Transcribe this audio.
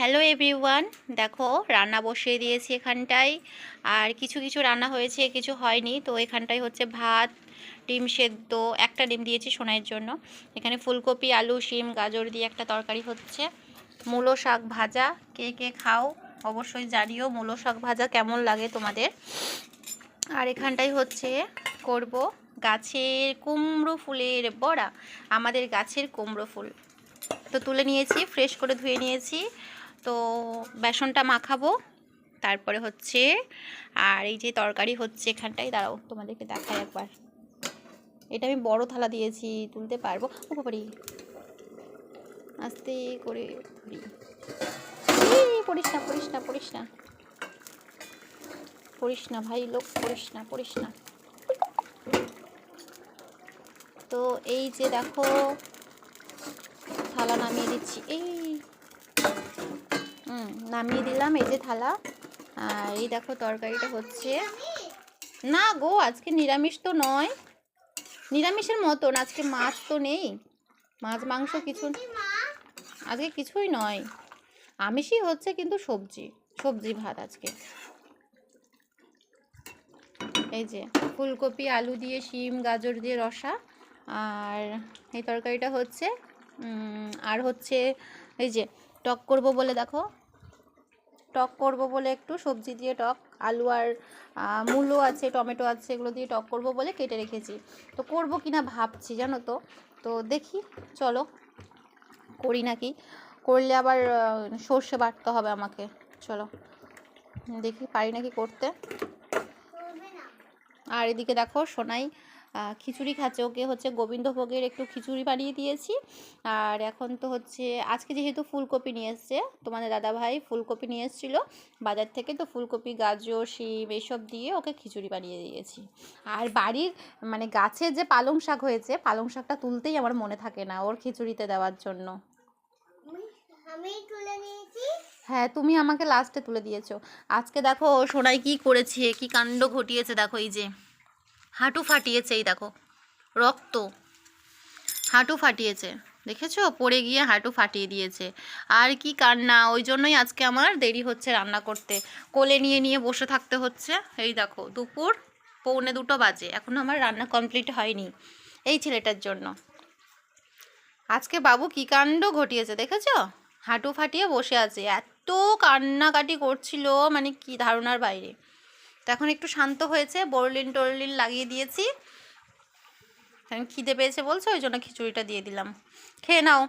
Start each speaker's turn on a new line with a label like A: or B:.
A: Hello everyone, দেখো রান্না বসিয়ে দিয়েছি এখানটায়। আর কিছু কিছু রান্না হয়েছে, কিছু হয়নি। তো এখানটায় হচ্ছে ভাত, ডিম সেদ্ধ, একটা ডিম দিয়েছি সোনাইয়ের জন্য। এখানে ফুলকপি, আলু, শিম, গাজর দিয়ে একটা তরকারি হচ্ছে। মূলো শাক ভাজা, কে কে খাও অবশ্যই জানিও মূলো শাক ভাজা কেমন লাগে তোমাদের। আর এখানটায় হচ্ছে করব গাছের কুমড়ো ফুলের বড়া। আমাদের গাছের কুমড়ো ফুল তো তুলে নিয়েছি, ফ্রেশ করে ধুয়ে নিয়েছি। তো বেসনটা মাখাবো, তারপরে হচ্ছে আর এই যে তরকারি হচ্ছে এখানটায়। দাঁড়াও তোমাদেরকে দেখাই একবার। এটা আমি বড় থালা দিয়েছি, তুলতে পারবো? ও বাবারি, আস্তে করে ধরি। পড়িস না পড়িস না পড়িস না পড়িস না ভাই লোক, পড়িস না পড়িস না। তো এই যে দেখো থালা নামিয়ে দিচ্ছি, এই নামিয়ে দিলাম এই যে থালা। আর এই দেখো তরকারিটা হচ্ছে। না গো, আজকে নিরামিষ তো নয়, নিরামিষের মতন। আজকে মাছ তো নেই, মাছ মাংস কিছু আজকে কিছুই নয়, আমিষই হচ্ছে কিন্তু সবজি সবজি ভাত আজকে। এই যে ফুলকপি আলু দিয়ে, শিম গাজর দিয়ে রসা। আর এই তরকারিটা হচ্ছে আর হচ্ছে এই যে টক করব বলে, দেখো টক করব বলে একটু সবজি দিয়ে টক, আলু আর মূলো আছে, টমেটো আছে, এগুলো দিয়ে টক করব বলে কেটে রেখেছি। তো করব কিনা ভাবছি জানো তো। তো দেখি, চলো করি নাকি, করলে আবার সর্ষে বাটতে হবে আমাকে। চলো দেখি পারি নাকি করতে। আর এদিকে দেখো সোনাই খিচুড়ি খাচ্ছে, ওকে হচ্ছে গোবিন্দভোগের একটু খিচুড়ি বানিয়ে দিয়েছি। আর এখন তো হচ্ছে আজকে যেহেতু ফুলকপি নিয়ে এসছে তোমাদের দাদাভাই, ফুলকপি নিয়ে এসেছিলো বাজার থেকে, তো ফুলকপি গাজর শিম এইসব দিয়ে ওকে খিচুড়ি বানিয়ে দিয়েছি। আর বাড়ির মানে গাছের যে পালং শাক হয়েছে, পালং শাকটা তুলতেই আমার মনে থাকে না ওর খিচুড়িতে দেওয়ার জন্য। হ্যাঁ, তুমি আমাকে লাস্টে তুলে দিয়েছো। আজকে দেখো সোনাই কি করেছে, কি কাণ্ড ঘটিয়েছে দেখো। এই যে হাঁটু ফাটিয়েছে, এই দেখো রক্ত, হাঁটু ফাটিয়েছে, দেখেছো? পড়ে গিয়ে হাঁটু ফাটিয়ে দিয়েছে। আর কি কান্না, ওই জন্যই আজকে আমার দেরি হচ্ছে রান্না করতে, কোলে নিয়ে নিয়ে বসে থাকতে হচ্ছে। এই দেখো দুপুর 1:45 বাজে, এখনো আমার রান্না কমপ্লিট হয়নি এই ছেলেটার জন্য। আজকে বাবু কি কাণ্ড ঘটিয়েছে দেখেছো, হাঁটু ফাটিয়ে বসে আছে, এত কান্নাকাটি করছিল মানে কি ধারণার বাইরে। তো এখন একটু শান্ত হয়েছে, বোরলিন টোরলিন লাগিয়ে দিয়েছি। খিদে পেয়েছে বলছে, ওই জন্য খিচুড়িটা দিয়ে দিলাম, খেয়ে নাও।